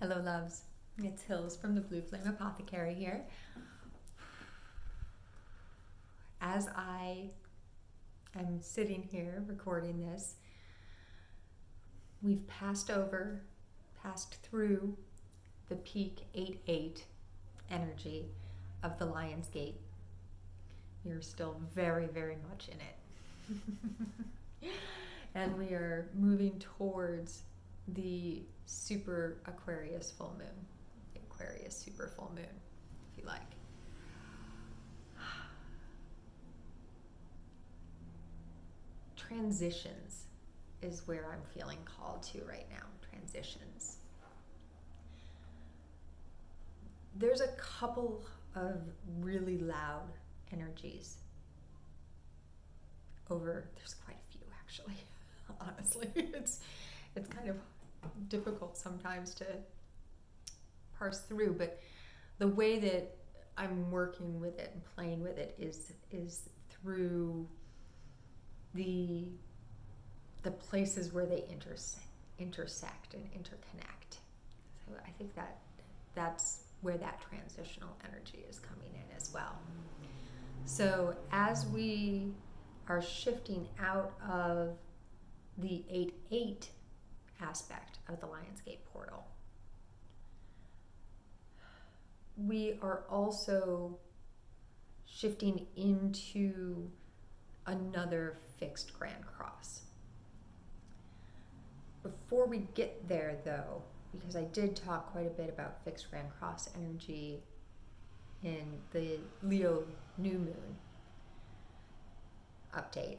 Hello, loves. It's Hills from the Blue Flame Apothecary here. As I am sitting here recording this, we've passed through the peak 8-8 energy of the Lionsgate. You're still very, very much in it. And we are moving towards the super Aquarius full moon, the Aquarius super full moon, if you like. Transitions is where I'm feeling called to right now. Transitions. There's a couple of really loud energies there's quite a few actually. Honestly, it's kind of difficult sometimes to parse through, but the way that I'm working with it and playing with it is through the places where they intersect and interconnect. So I think that's where that transitional energy is coming in as well. So as we are shifting out of the 8-8 aspect of the Lionsgate Portal, we are also shifting into another fixed Grand Cross. Before we get there though, because I did talk quite a bit about fixed Grand Cross energy in the Leo new moon update,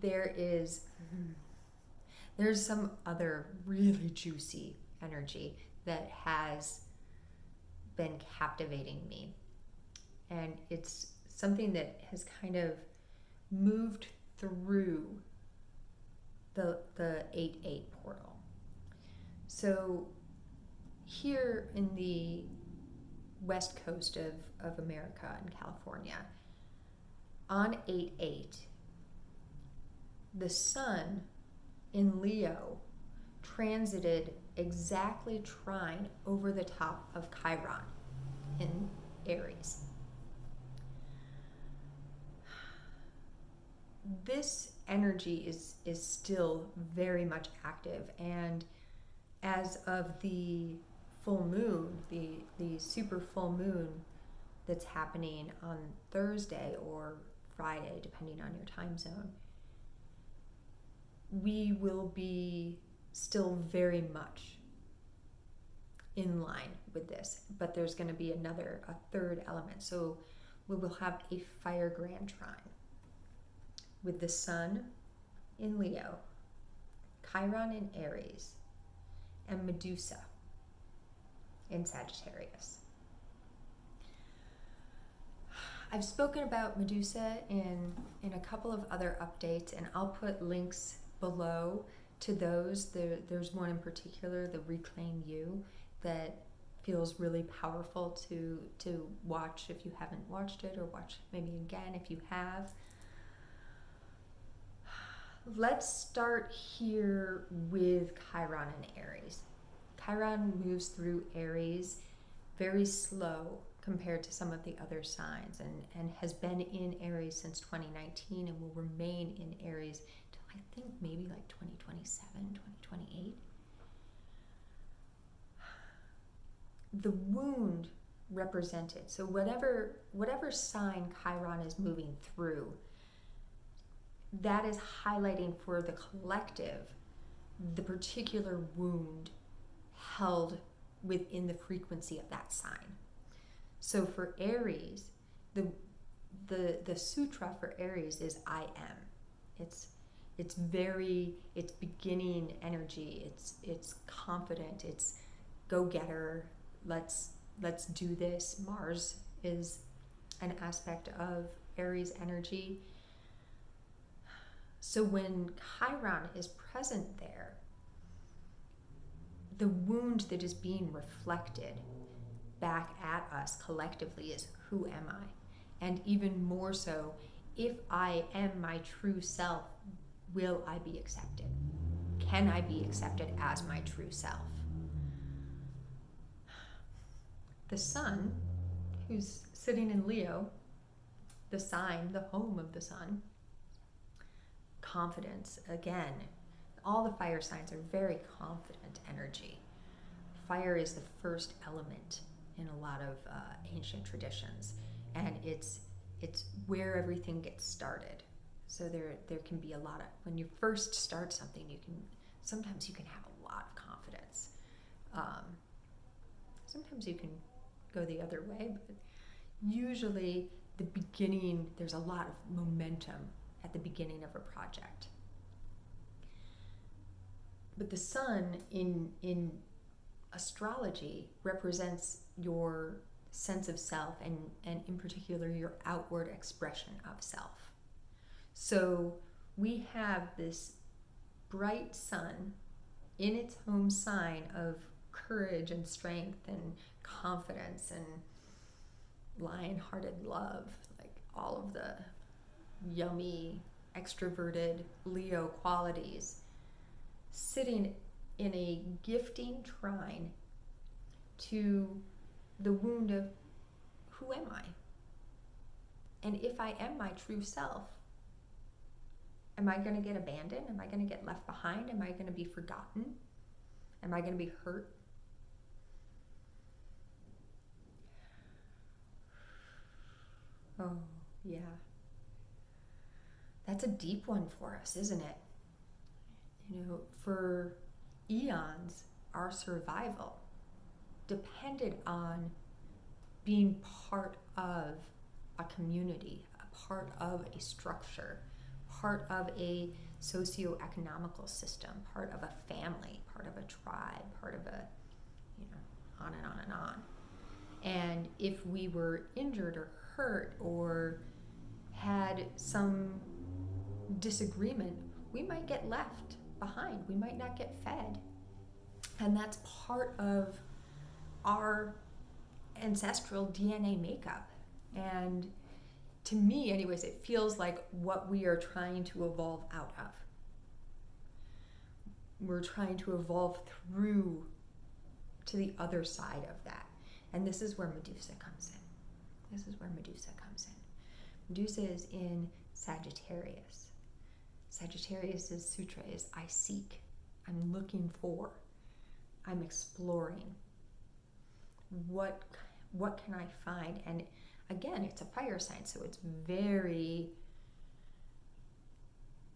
there's some other really juicy energy that has been captivating me, and it's something that has kind of moved through the 8-8 portal. So here in the west coast of America in California, on 8-8, the sun in Leo transited exactly trine over the top of Chiron in Aries. This energy is still very much active, and as of the full moon, the super full moon that's happening on Thursday or Friday, depending on your time zone, we will be still very much in line with this, but there's going to be a third element. So we will have a Fire Grand Trine with the sun in Leo, Chiron in Aries, and Medusa in Sagittarius. I've spoken about Medusa in a couple of other updates, and I'll put links below to those. There's one in particular, the Reclaim You, that feels really powerful to watch if you haven't watched it, or watch maybe again if you have. Let's start here with Chiron and Aries. Chiron moves through Aries very slow compared to some of the other signs, and has been in Aries since 2019 and will remain in Aries till I think maybe like 2027, 2028. The wound represented, so whatever sign Chiron is moving through, that is highlighting for the collective the particular wound held within the frequency of that sign. So for Aries, the sutra for Aries is I am. It's beginning energy. It's confident. It's go-getter. Let's do this. Mars is an aspect of Aries energy. So when Chiron is present there, the wound that is being reflected back at us collectively is, who am I? And even more so, if I am my true self, will I be accepted? Can I be accepted as my true self? the sun, who's sitting in Leo, the sign, the home of the sun, confidence, again, all the fire signs are very confident energy. Fire is the first element in a lot of ancient traditions, and it's where everything gets started. So there can be a lot of, when you first start something, sometimes you can have a lot of confidence. Sometimes you can go the other way, but usually the beginning, there's a lot of momentum at the beginning of a project. But the sun in astrology represents your sense of self, and in particular your outward expression of self. So we have this bright sun in its home sign of courage and strength and confidence and lion-hearted love, like all of the yummy, extroverted Leo qualities, sitting in a gifting trine to the wound of, who am I? And if I am my true self, am I going to get abandoned? Am I going to get left behind? Am I going to be forgotten? Am I going to be hurt? Oh, yeah. That's a deep one for us, isn't it? You know, for eons, our survival depended on being part of a community, a part of a structure, part of a socio-economical system, part of a family, part of a tribe, part of a, on and on and on. And if we were injured or hurt or had some disagreement, we might get left behind. We might not get fed. And that's part of our ancestral DNA makeup. And to me, anyways, it feels like what we are trying to evolve out of. We're trying to evolve through to the other side of that. And this is where Medusa comes in. This is where Medusa comes in. Medusa is in Sagittarius. Sagittarius' sutra is, I seek, I'm looking for, I'm exploring. What can I find? And again, it's a fire sign, so it's very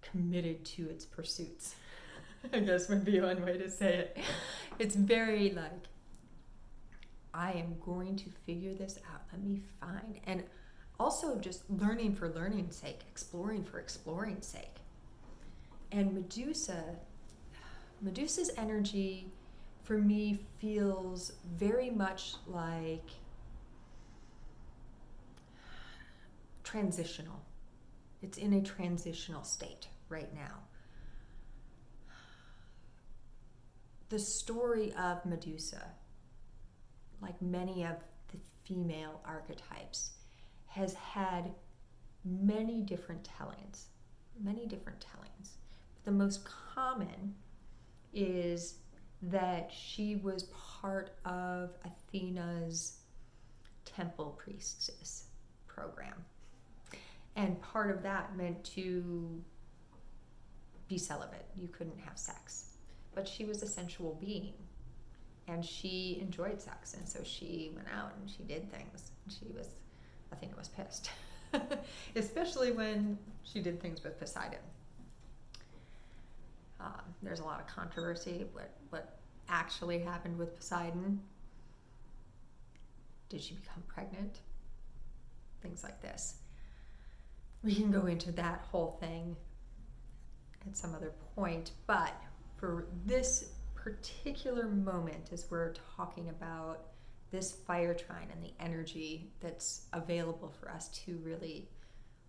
committed to its pursuits. I guess would be one way to say it. It's very like, I am going to figure this out. Let me find. And also just learning for learning's sake, exploring for exploring's sake. And Medusa's energy for me feels very much like transitional. It's in a transitional state right now. The story of Medusa, like many of the female archetypes, has had many different tellings. But the most common is that she was part of Athena's temple priestess program. And part of that meant to be celibate. You couldn't have sex. But she was a sensual being. And she enjoyed sex. And so she went out and she did things. Athena was pissed. Especially when she did things with Poseidon. There's a lot of controversy. What actually happened with Poseidon? Did she become pregnant? Things like this. We can go into that whole thing at some other point, but for this particular moment, as we're talking about this fire trine and the energy that's available for us to really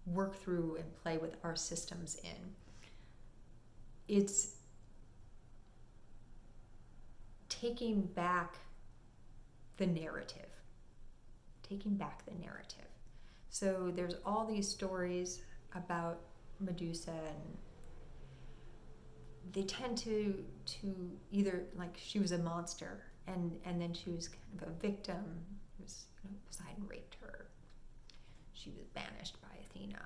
work through and play with our systems in, it's taking back the narrative. So there's all these stories about Medusa, and they tend to either, like, she was a monster and then she was kind of a victim, Poseidon raped her. She was banished by Athena,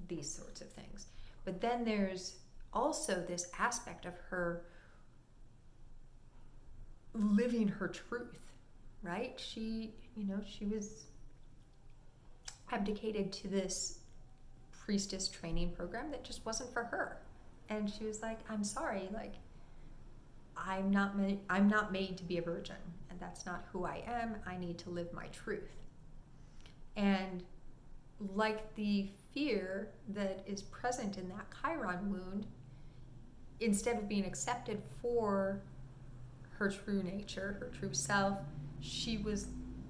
these sorts of things. But then there's also this aspect of her living her truth, right? She was abdicated to this priestess training program that just wasn't for her. And she was like, I'm sorry, like, I'm not made to be a virgin, and that's not who I am. I need to live my truth. And like the fear that is present in that Chiron wound, instead of being accepted for her true nature, her true self, she was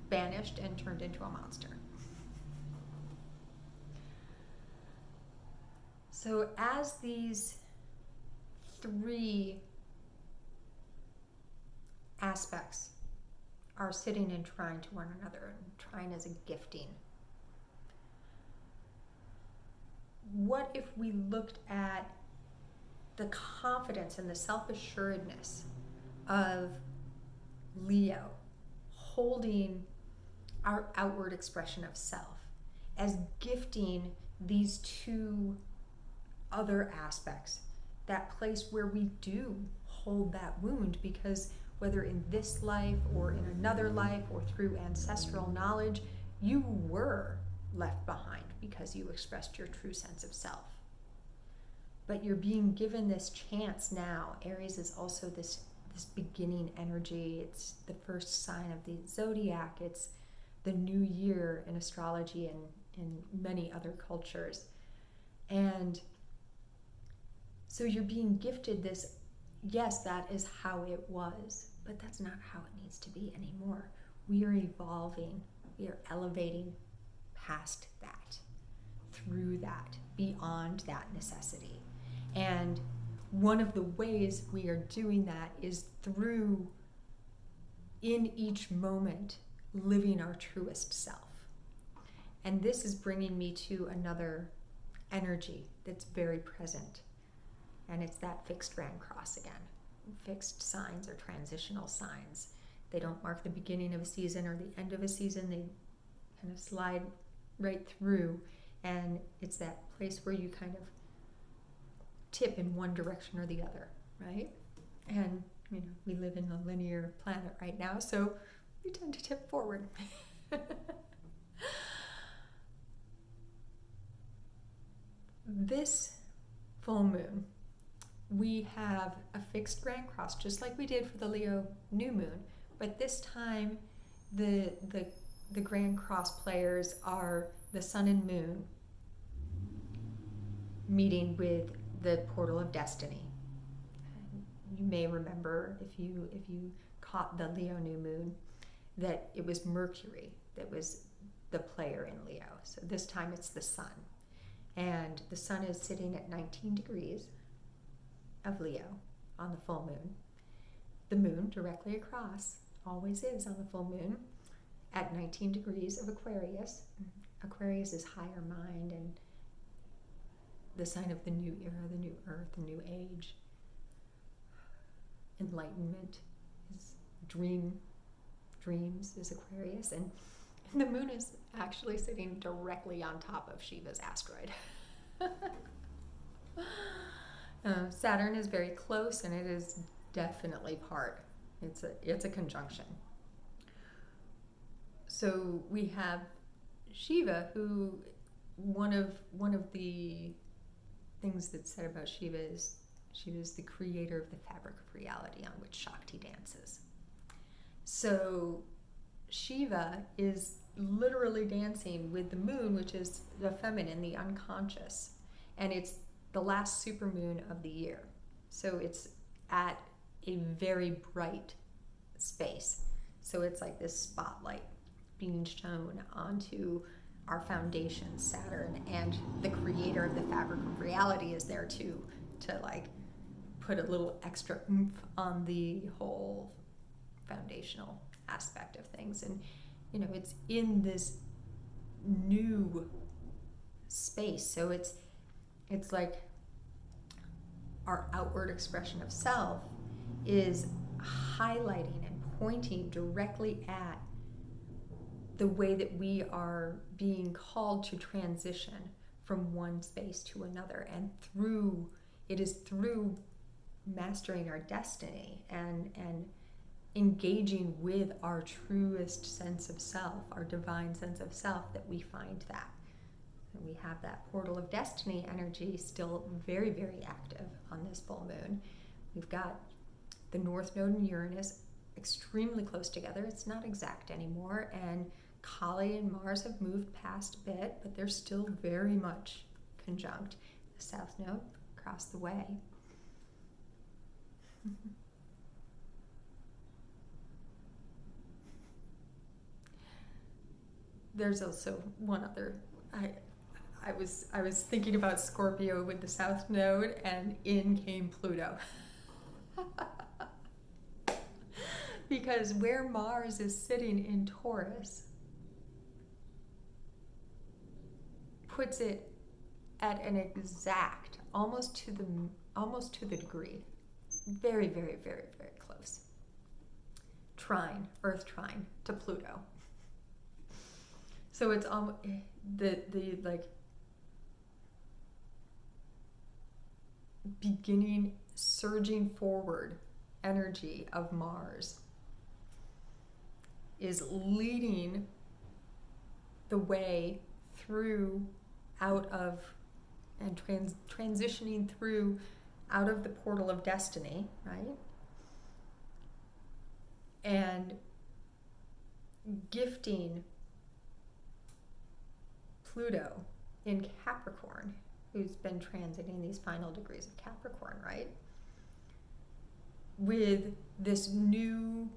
banished and turned into a monster. So as these three aspects are sitting in trine to one another, and trine is a gifting, what if we looked at the confidence and the self-assuredness of Leo holding our outward expression of self as gifting these two other aspects, that place where we do hold that wound, because whether in this life or in another life or through ancestral knowledge, you were left behind because you expressed your true sense of self. But you're being given this chance now. Aries is also this beginning energy. It's the first sign of the zodiac. It's the new year in astrology and in many other cultures. And so you're being gifted this, yes, that is how it was, but that's not how it needs to be anymore. We are evolving. We are elevating past that, through that, beyond that necessity. And one of the ways we are doing that is through, in each moment, living our truest self. And this is bringing me to another energy that's very present. And it's that fixed grand cross again. Fixed signs are transitional signs. They don't mark the beginning of a season or the end of a season. They kind of slide right through. And it's that place where you kind of tip in one direction or the other, right? And, we live in a linear planet right now, so we tend to tip forward. This full moon, we have a fixed grand cross, just like we did for the Leo new moon, but this time the grand cross players are the sun and moon meeting with the portal of destiny. You may remember, if you caught the Leo new moon, that it was Mercury that was the player in Leo. So this time it's the sun. And the sun is sitting at 19 degrees of Leo on the full moon. The moon directly across, always is on the full moon, at 19 degrees of Aquarius. Aquarius is higher mind and the sign of the new era, the new earth, the new age. Enlightenment is dreams is Aquarius, and the moon is actually sitting directly on top of Shiva's asteroid. Saturn is very close, and it is definitely part. It's a conjunction. So we have Shiva, who one of the things that's said about Shiva is she was the creator of the fabric of reality on which Shakti dances. So Shiva is literally dancing with the moon, which is the feminine, the unconscious, and it's the last supermoon of the year. So it's at a very bright space. So it's like this spotlight being shown onto our foundation, Saturn, and the creator of the fabric of reality is there too, to like put a little extra oomph on the whole foundational aspect of things. And it's in this new space, so it's like our outward expression of self is highlighting and pointing directly at the way that we are being called to transition from one space to another, and it is through mastering our destiny and engaging with our truest sense of self, our divine sense of self, that we find that. And we have that portal of destiny energy still very, very active on this full moon. We've got the North Node and Uranus extremely close together. It's not exact anymore, and Kali and Mars have moved past a bit, but they're still very much conjunct. The South Node across the way. There's also one other. I was thinking about Scorpio with the South Node, and in came Pluto. Because where Mars is sitting in Taurus puts it at an exact, almost to the degree, very, very, very, very close trine, Earth trine to Pluto. So it's the like beginning surging forward energy of Mars is leading the way through out of and transitioning through out of the portal of destiny, right? And gifting Pluto in Capricorn, who's been transiting these final degrees of Capricorn, right? With this new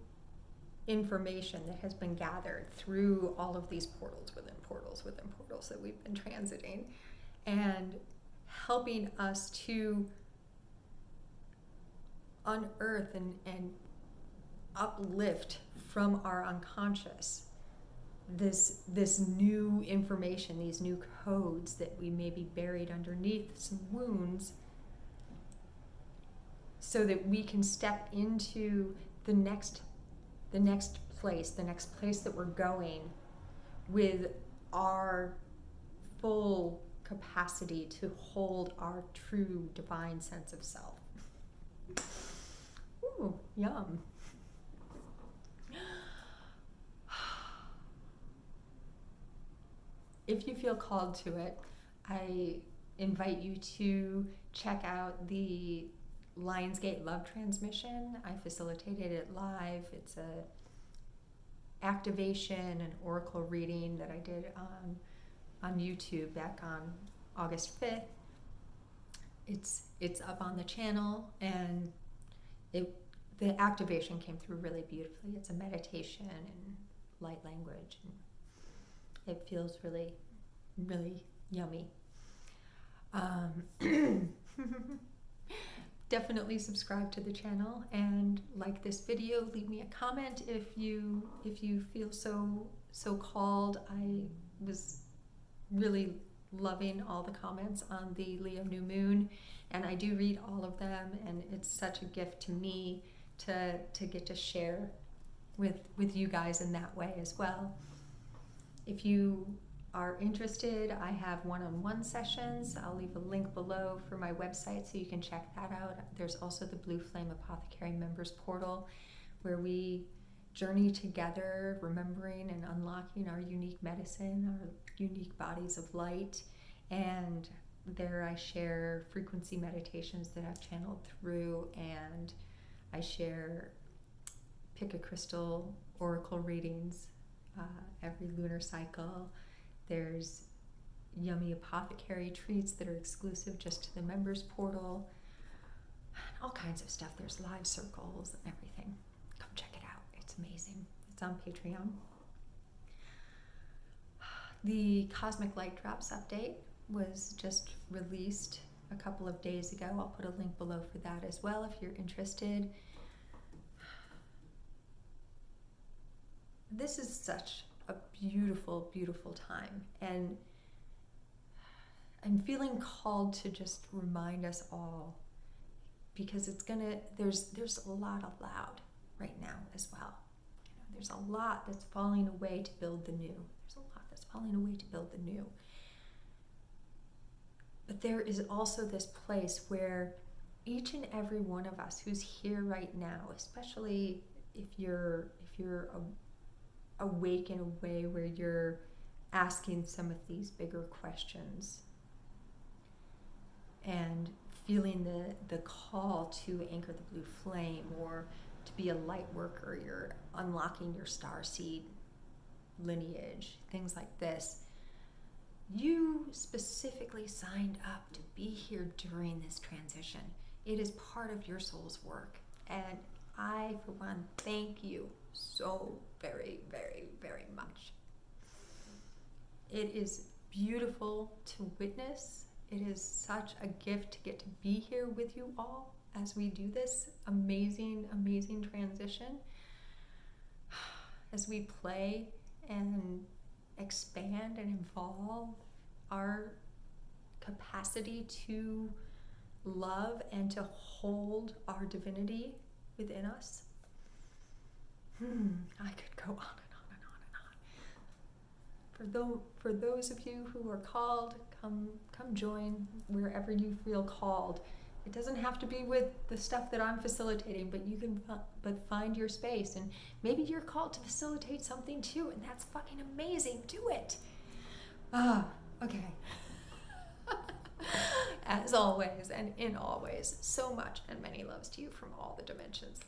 information that has been gathered through all of these portals within portals within portals that we've been transiting, and helping us to unearth and uplift from our unconscious this new information, these new codes that we may be buried underneath some wounds, so that we can step into the next place that we're going with our full capacity to hold our true divine sense of self. Ooh, yum. If you feel called to it, I invite you to check out the Lionsgate Love Transmission. I facilitated it live. It's a activation and oracle reading that I did on YouTube back on August 5th. It's up on the channel, and the activation came through really beautifully. It's a meditation and light language, and it feels really, really yummy. Definitely subscribe to the channel and like this video. Leave me a comment if you feel so called. I was really loving all the comments on the Leo new moon, and I do read all of them, and it's such a gift to me to get to share with you guys in that way as well. If you are interested, I have one-on-one sessions. I'll leave a link below for my website so you can check that out. There's also the Blue Flame Apothecary Members Portal, where we journey together, remembering and unlocking our unique medicine, our unique bodies of light. And there I share frequency meditations that I've channeled through, and I share pick a crystal oracle readings every lunar cycle. There's yummy apothecary treats that are exclusive just to the members portal. All kinds of stuff. There's live circles and everything. Come check it out. It's amazing. It's on Patreon. The Cosmic Light Drops update was just released a couple of days ago. I'll put a link below for that as well if you're interested. This is such a beautiful, beautiful time, and I'm feeling called to just remind us all, because it's gonna, there's a lot allowed right now as well. There's a lot that's falling away to build the new. There's a lot that's falling away to build the new. But there is also this place where each and every one of us who's here right now, especially if you're awake in a way where you're asking some of these bigger questions and feeling the call to anchor the blue flame, or to be a light worker, you're unlocking your starseed lineage, things like this. You specifically signed up to be here during this transition. It is part of your soul's work. And I, for one, thank you so very, very, very much. It is beautiful to witness. It is such a gift to get to be here with you all as we do this amazing, amazing transition. As we play and expand and evolve our capacity to love and to hold our divinity within us. I could go on and on and on and on. For those of you who are called, come join wherever you feel called. It doesn't have to be with the stuff that I'm facilitating, but you can find your space. And maybe you're called to facilitate something too, and that's fucking amazing. Do it. Okay. As always, and in always, so much and many loves to you from all the dimensions.